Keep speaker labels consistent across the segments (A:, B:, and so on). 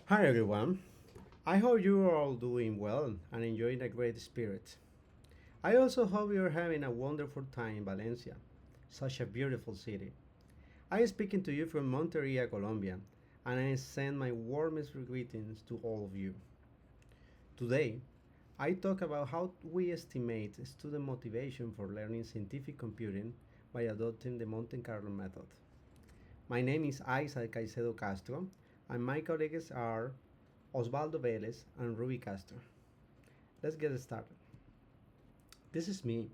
A: Hi everyone. I hope you are all doing well and enjoying a great spirit. I also hope you're having a wonderful time in Valencia, such a beautiful city. I am speaking to you from Monte, Colombia, and I send my warmest greetings to all of you. Today, I talk about how we estimate student motivation for learning scientific computing by adopting the Monte Carlo method. My name is Isaac Caicedo Castro, and my colleagues are Osvaldo Vélez and Ruby Castro. Let's get started. This is me.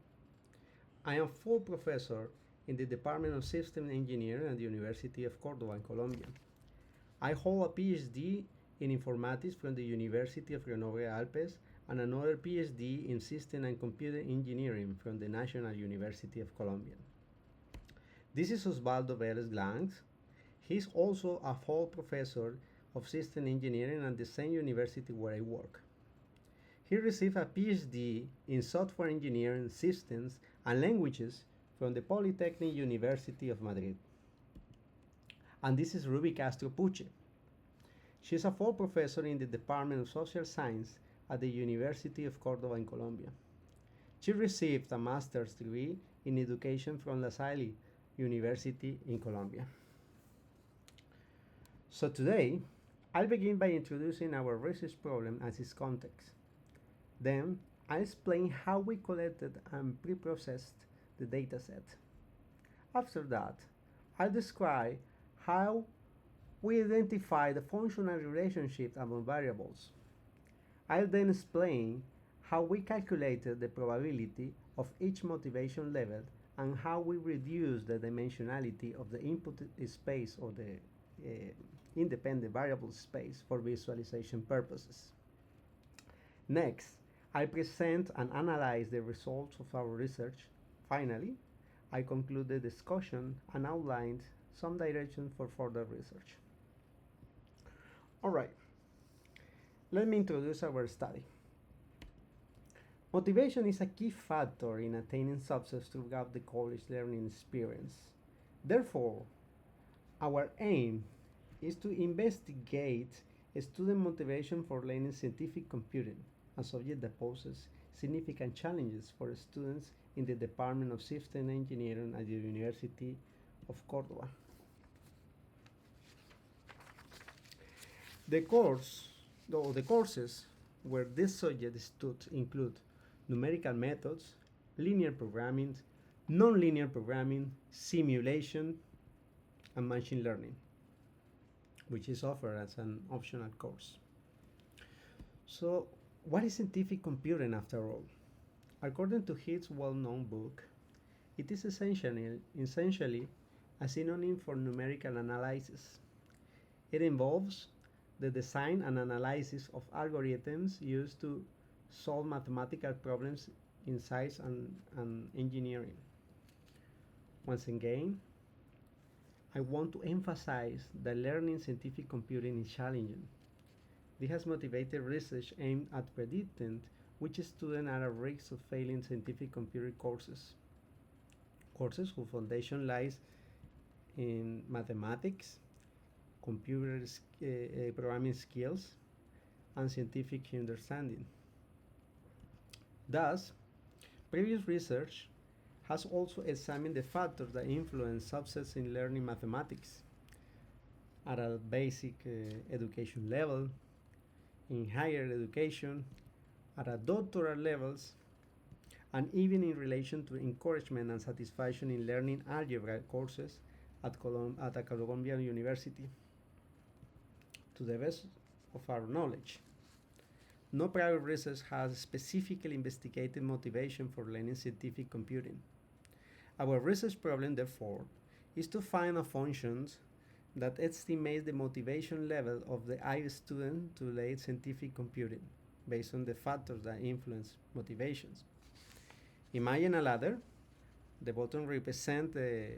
A: I am full professor in the Department of System Engineering at the University of Córdoba in Colombia. I hold a PhD in informatics from the University of Grenoble Alpes and another PhD in System and Computer Engineering from the National University of Colombia. This is Osvaldo Vélez Glanz. He is also a full professor of System Engineering at the same university where I work. He received a PhD in Software Engineering Systems and Languages from the Polytechnic University of Madrid. And this is Ruby Castro Puche. She is a full professor in the Department of Social Science at the University of Córdoba in Colombia. She received a master's degree in education from La Salle University in Colombia. So today, I'll begin by introducing our research problem and its context. Then, I'll explain how we collected and pre-processed the dataset. After that, I'll describe how we identify the functional relationship among variables. I'll then explain how we calculated the probability of each motivation level and how we reduce the dimensionality of the input space or the independent variable space for visualization purposes. Next, I present and analyze the results of our research. Finally, I conclude the discussion and outline some direction for further research. All right, let me introduce our study. Motivation is a key factor in attaining success throughout the college learning experience. Therefore, our aim is to investigate student motivation for learning scientific computing, a subject that poses significant challenges for students in the Department of System Engineering at the University of Córdoba. The course, though the courses where this subject is taught include numerical methods, linear programming, nonlinear programming, simulation, and machine learning, which is offered as an optional course. So, what is scientific computing after all? According to his well-known book, it is essentially a synonym for numerical analysis. It involves the design and analysis of algorithms used to solve mathematical problems in science and engineering. Once again, I want to emphasize that learning scientific computing is challenging. This has motivated research aimed at predicting which students are at risk of failing scientific computing courses whose foundation lies in mathematics, computer programming skills, and scientific understanding. Thus, previous research has also examined the factors that influence success in learning mathematics at a basic education level, in higher education, at a doctoral levels, and even in relation to encouragement and satisfaction in learning algebra courses at a Colombian university. To the best of our knowledge, no prior research has specifically investigated motivation for learning scientific computing. Our research problem, therefore, is to find a function that estimates the motivation level of the I student to learn scientific computing based on the factors that influence motivations. Imagine a ladder. The bottom represents the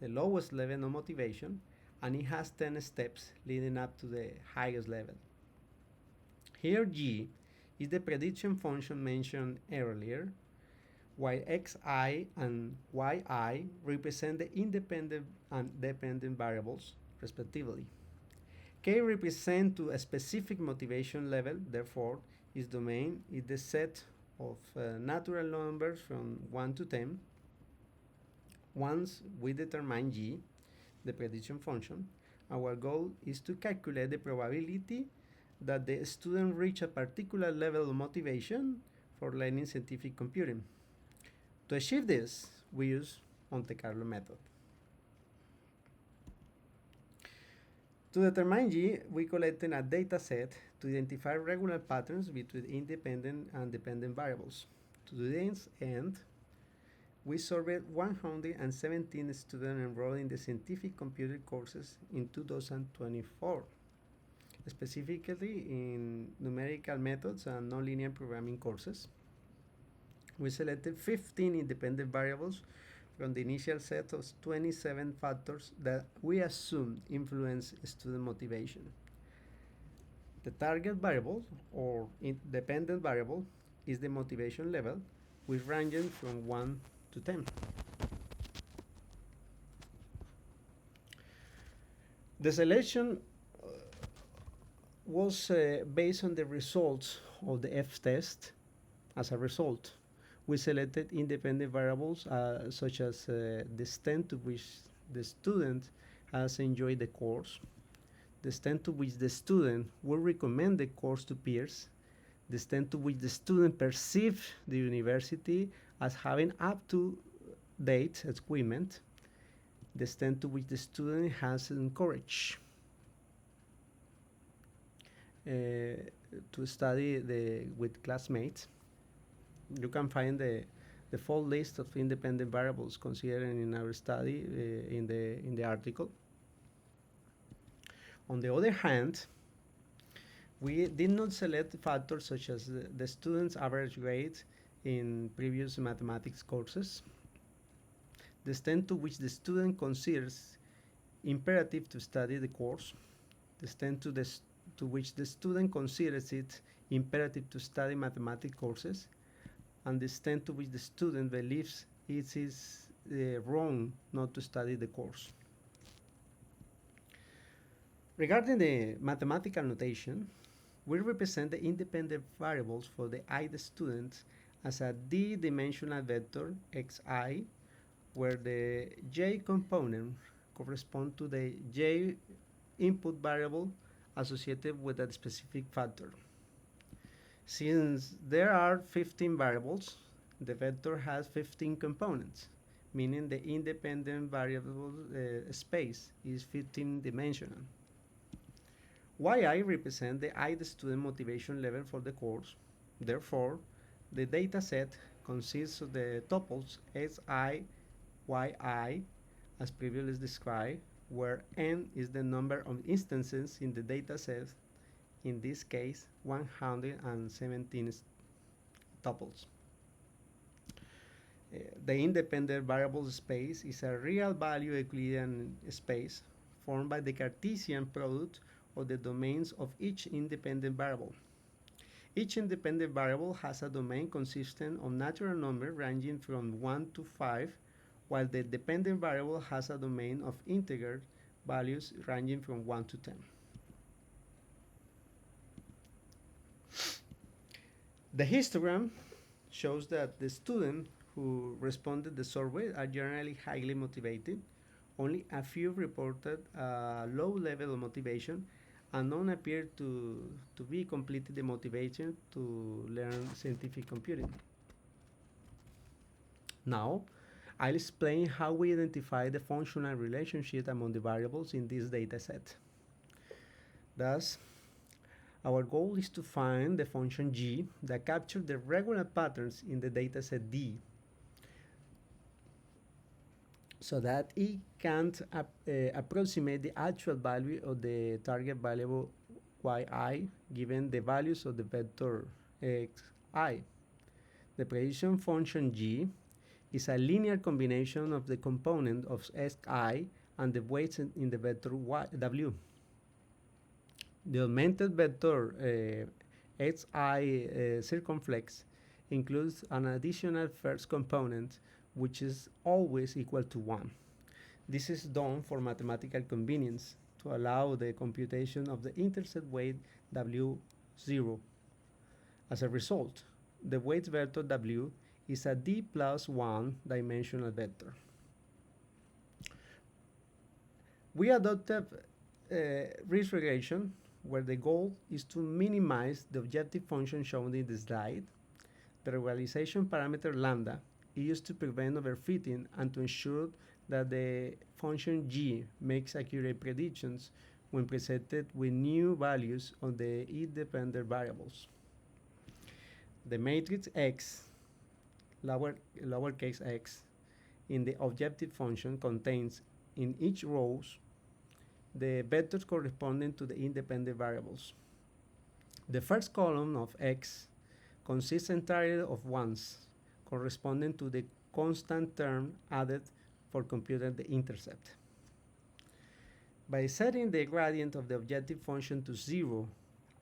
A: lowest level of motivation, and it has 10 steps leading up to the highest level. Here G is the prediction function mentioned earlier, while xi and yi represent the independent and dependent variables, respectively. K represents to a specific motivation level, therefore, its domain is the set of natural numbers from 1 to 10. Once we determine G, the prediction function, our goal is to calculate the probability that the student reach a particular level of motivation for learning scientific computing. To achieve this, we use Monte Carlo method. To determine G, we collected a data set to identify regular patterns between independent and dependent variables. To this end, we surveyed 117 students enrolled in the scientific computer courses in 2024, specifically in numerical methods and nonlinear programming courses. We selected 15 independent variables from the initial set of 27 factors that we assume influence student motivation. The target variable, or independent variable, is the motivation level, which ranges from 1 to 10. The selection was based on the results of the F test. As a result, we selected independent variables such as the extent to which the student has enjoyed the course, the extent to which the student will recommend the course to peers, the extent to which the student perceives the university as having up-to-date equipment, the extent to which the student has encouraged to study with classmates. You can find the full list of independent variables considered in our study in the article. On the other hand, we did not select factors such as the student's average grade in previous mathematics courses, the extent to which the student considers imperative to study the course, the extent to which the student considers it imperative to study mathematics courses, and the extent to which the student believes it is wrong not to study the course. Regarding the mathematical notation, we represent the independent variables for the ith student as a d-dimensional vector xi, where the j component corresponds to the j input variable associated with a specific factor. Since there are 15 variables, the vector has 15 components, meaning the independent variable space is 15-dimensional. Yi represents the ith student motivation level for the course. Therefore, the data set consists of the tuples Si, Yi, as previously described, where n is the number of instances in the data set, in this case 117 tuples. The independent variable space is a real value Euclidean space formed by the Cartesian product of the domains of each independent variable. Each independent variable has a domain consisting of natural numbers ranging from 1 to 5, while the dependent variable has a domain of integer values ranging from 1 to 10. The histogram shows that the students who responded to the survey are generally highly motivated. Only a few reported a low level of motivation, and none appear to be completely motivated to learn scientific computing. Now, I'll explain how we identify the functional relationship among the variables in this data set. Thus, our goal is to find the function g that captures the regular patterns in the dataset D, so that it can approximate the actual value of the target variable yi given the values of the vector xi. The prediction function g is a linear combination of the component of xi and the weights in the vector w. The augmented vector xi circumflex includes an additional first component which is always equal to 1. This is done for mathematical convenience to allow the computation of the intercept weight W0. As a result, the weight vector W is a d plus 1 dimensional vector. We adopted risk regression, where the goal is to minimize the objective function shown in the slide. The regularization parameter lambda is used to prevent overfitting and to ensure that the function g makes accurate predictions when presented with new values on the independent variables. The matrix x, lowercase x, in the objective function contains in each rows the vectors corresponding to the independent variables. The first column of x consists entirely of ones, corresponding to the constant term added for computing the intercept. By setting the gradient of the objective function to 0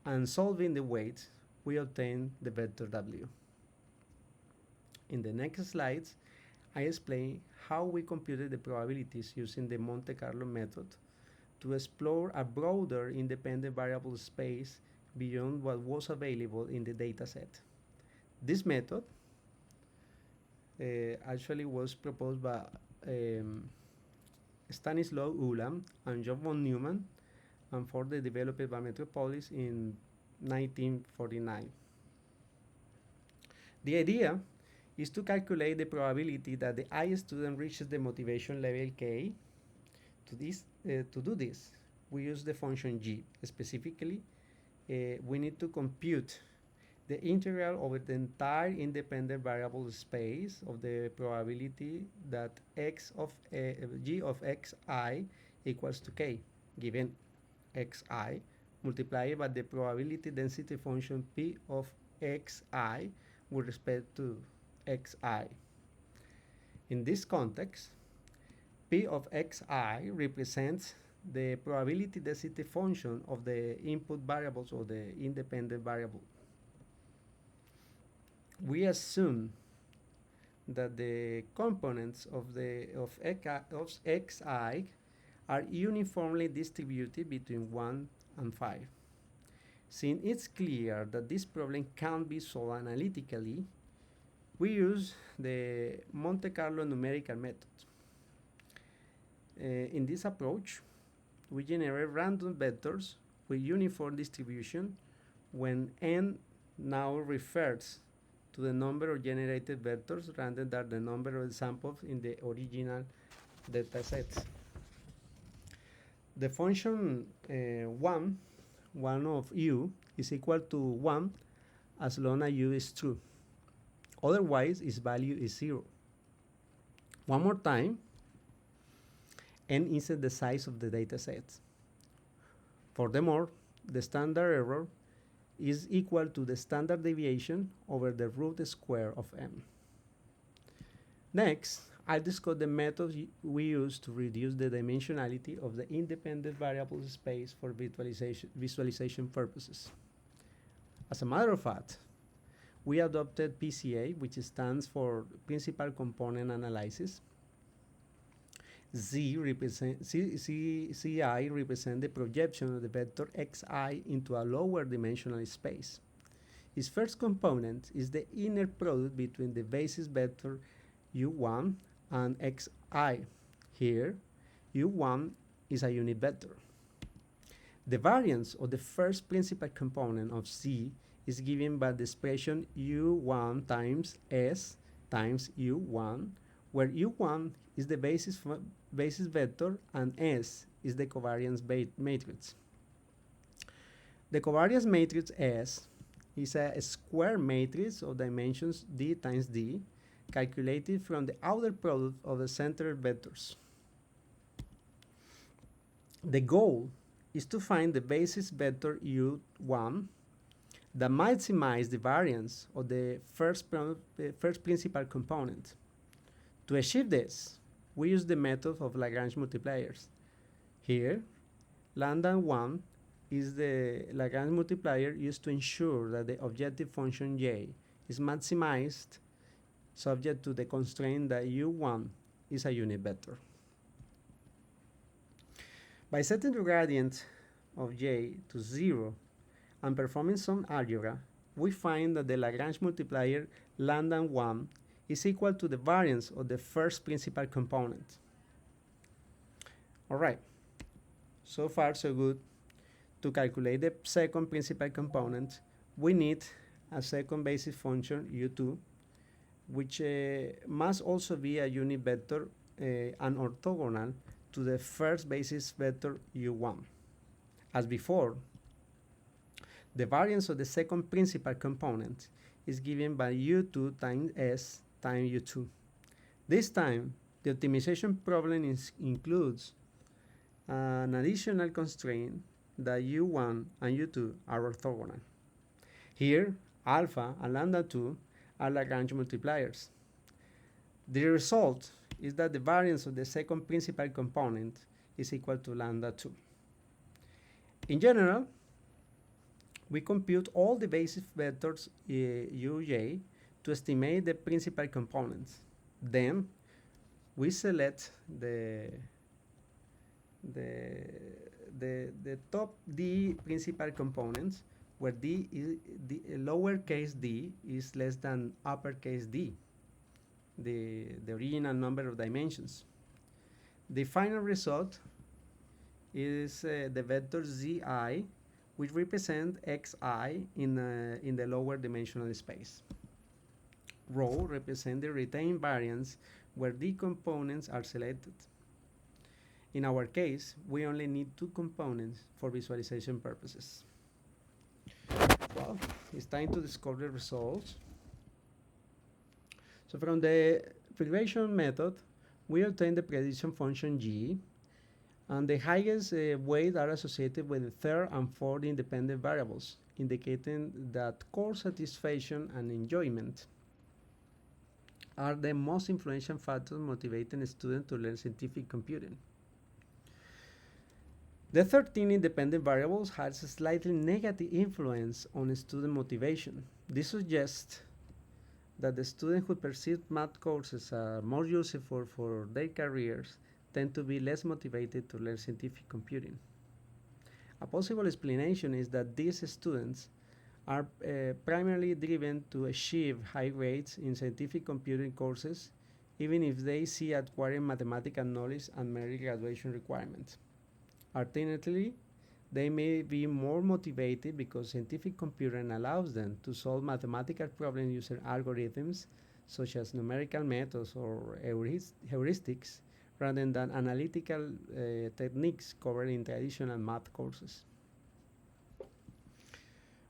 A: and solving the weights, we obtain the vector w. In the next slides, I explain how we computed the probabilities using the Monte Carlo method to explore a broader independent variable space beyond what was available in the dataset. This method actually was proposed by Stanislaw Ulam and John von Neumann, and further developed by Metropolis in 1949. The idea is to calculate the probability that the I student reaches the motivation level K. To do this, we use the function g. Specifically, we need to compute the integral over the entire independent variable space of the probability that g of xi equals to k, given xi, multiplied by the probability density function p of xi with respect to xi. In this context, p of xi represents the probability density function of the input variables or the independent variable. We assume that the components of xi are uniformly distributed between 1 and 5. Since it's clear that this problem can't be solved analytically, we use the Monte Carlo numerical method. In this approach, we generate random vectors with uniform distribution when n now refers to the number of generated vectors rather than the number of samples in the original data sets. The function 1 of u is equal to 1 as long as u is true. Otherwise, its value is 0. One more time, n is the size of the data set. Furthermore, the standard error is equal to the standard deviation over the root square of m. Next, I'll discuss the methods we use to reduce the dimensionality of the independent variable space for visualization purposes. As a matter of fact, we adopted PCA, which stands for Principal Component Analysis. CI represents the projection of the vector xi into a lower dimensional space. Its first component is the inner product between the basis vector u1 and xi. Here, u1 is a unit vector. The variance of the first principal component of C is given by the expression u1 times s times u1, where u1 is the basis vector and s is the covariance matrix. The covariance matrix S is a square matrix of dimensions d times d, calculated from the outer product of the centered vectors. The goal is to find the basis vector u1 that maximize the variance of the first principal component. To achieve this, we use the method of Lagrange multipliers. Here, lambda 1 is the Lagrange multiplier used to ensure that the objective function j is maximized subject to the constraint that u1 is a unit vector. By setting the gradient of j to 0 and performing some algebra, we find that the Lagrange multiplier lambda 1 is equal to the variance of the first principal component. All right, so far so good. To calculate the second principal component, we need a second basis function u2, which must also be a unit vector and orthogonal to the first basis vector u1. As before, the variance of the second principal component is given by u2 times s times u2. This time, the optimization problem includes an additional constraint that u1 and u2 are orthogonal. Here, alpha and lambda 2 are Lagrange multipliers. The result is that the variance of the second principal component is equal to lambda 2. In general, we compute all the basis vectors uj to estimate the principal components. Then we select the top D principal components, where D is the lowercase d is less than uppercase D, the original number of dimensions. The final result is the vector zi, which represent xi in the lower dimensional space. Rho represents the retained variance where D components are selected. In our case, we only need 2 components for visualization purposes. Well, it's time to discover the results. So from the regression method, we obtain the prediction function g, and the highest weights are associated with the third and fourth independent variables, indicating that course satisfaction and enjoyment are the most influential factors motivating students to learn scientific computing. The 13 independent variables has a slightly negative influence on student motivation. This suggests that the students who perceive math courses are more useful for their careers tend to be less motivated to learn scientific computing. A possible explanation is that these students are primarily driven to achieve high grades in scientific computing courses, even if they see acquiring mathematical knowledge and merit graduation requirements. Alternatively, they may be more motivated because scientific computing allows them to solve mathematical problems using algorithms such as numerical methods or heuristics rather than analytical techniques covered in traditional math courses.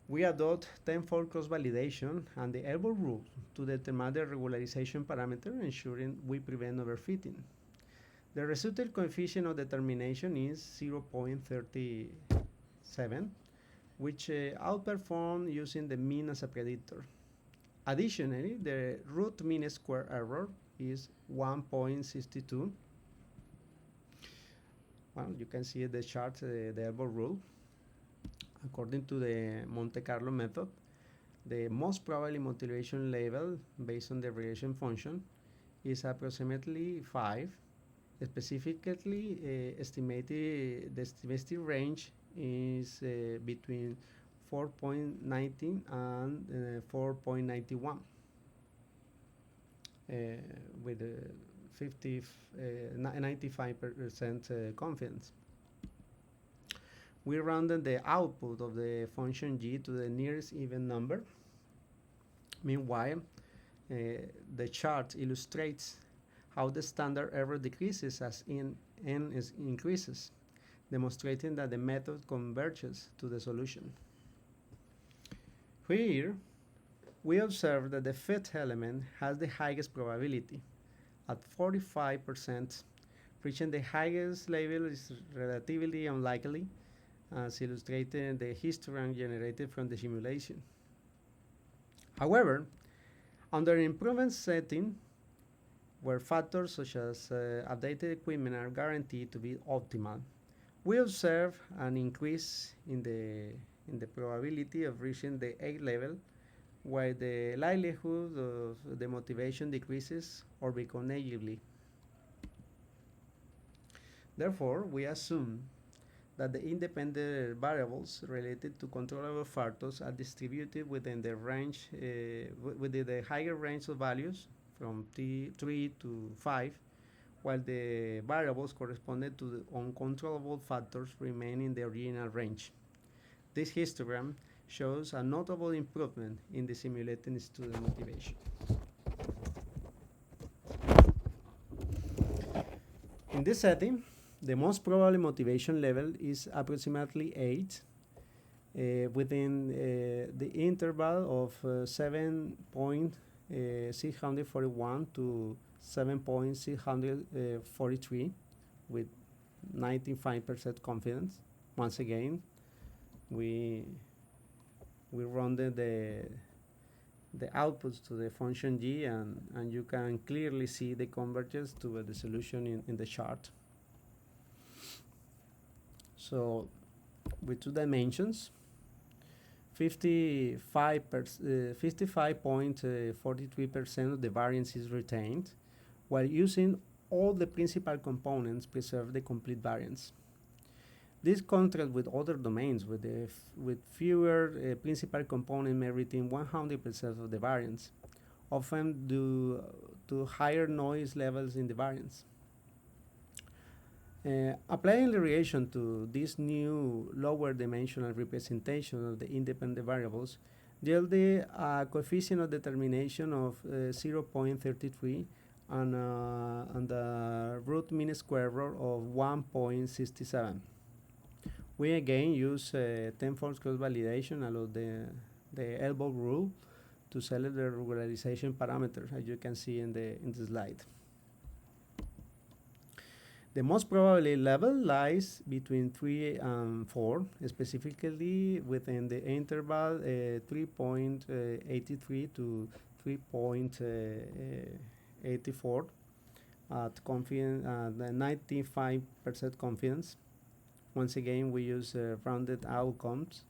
A: We adopt tenfold cross-validation and the elbow rule to determine the regularization parameter, ensuring we prevent overfitting. The resultant coefficient of determination is 0.37, which outperformed using the mean as a predictor. Additionally, the root mean square error is 1.62. Well, you can see the chart, the elbow rule. According to the Monte Carlo method, the most probably motivation level based on the regression function is approximately 5. Specifically, the estimated range is between 4.19 and 4.91 with 95% confidence. We rounded the output of the function g to the nearest even number. Meanwhile, the chart illustrates how the standard error decreases as n increases, demonstrating that the method converges to the solution. Here, we observe that the fifth element has the highest probability. At 45%, reaching the highest level is relatively unlikely, as illustrated in the histogram generated from the simulation. However, under an improvement setting, where factors such as updated equipment are guaranteed to be optimal, we observe an increase in the probability of reaching the 8th level, while the likelihood of the motivation decreases or becomes negligibly. Therefore, we assume that the independent variables related to controllable factors are distributed within the range, within the higher range of values from 3 to 5, while the variables corresponding to the uncontrollable factors remain in the original range. This histogram shows a notable improvement in the simulating student motivation. In this setting, the most probable motivation level is approximately 8 within the interval of 7.641 to 7.643 with 95% confidence. Once again, we run the outputs to the function g, and you can clearly see the convergence to the solution in the chart. So with 2 dimensions, 55.43% of the variance is retained, while using all the principal components preserve the complete variance. This contrasts with other domains with fewer principal components may retain 100% of the variance, often due to higher noise levels in the variance. Applying the relation to this new lower dimensional representation of the independent variables yielded a coefficient of determination of 0.33 and a root mean square error of 1.67. We again use tenfold cross validation along the elbow rule to select the regularization parameter, as you can see in the slide. The most probable level lies between 3 and 4, specifically within the interval 3.83 to 3.84 at 95% confidence. Once again, we use rounded outcomes.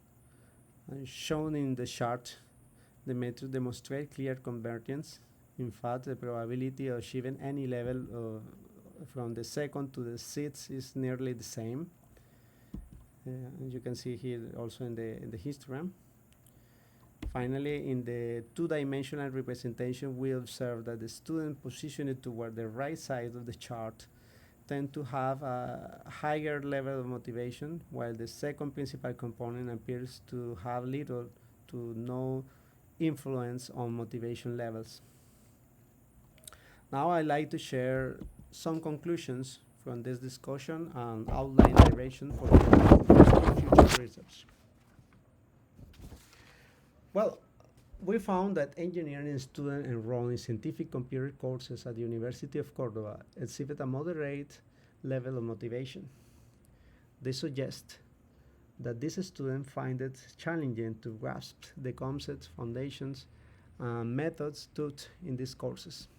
A: Shown in the chart, the method demonstrates clear convergence. In fact, the probability of achieving any level from the second to the sixth is nearly the same. You can see here also in the histogram. Finally, in the 2-dimensional representation, we observe that the student positioned toward the right side of the chart tend to have a higher level of motivation, while the second principal component appears to have little to no influence on motivation levels. Now I'd like to share some conclusions from this discussion and outline direction for future research. Well, we found that engineering students enrolled in scientific computer courses at the University of Córdoba exhibit a moderate level of motivation. They suggest that these students find it challenging to grasp the concepts, foundations, and methods taught in these courses.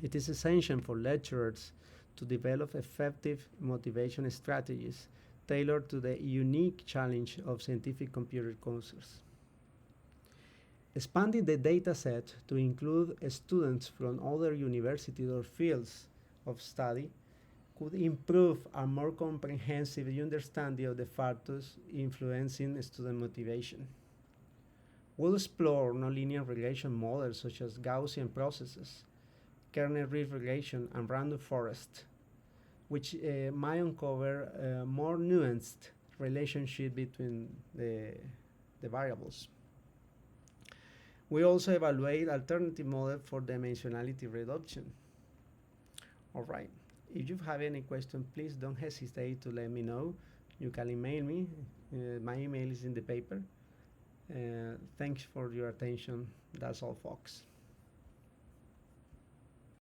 A: It is essential for lecturers to develop effective motivation strategies tailored to the unique challenge of scientific computer courses. Expanding the data set to include students from other universities or fields of study could improve a more comprehensive understanding of the factors influencing student motivation. We'll explore nonlinear regression models such as Gaussian processes, kernel ring regression, and random forest, which might uncover a more nuanced relationship between the variables. We also evaluate alternative models for dimensionality reduction. All right. If you have any question, please don't hesitate to let me know. You can email me. My email is in the paper. Thanks for your attention. That's all, folks.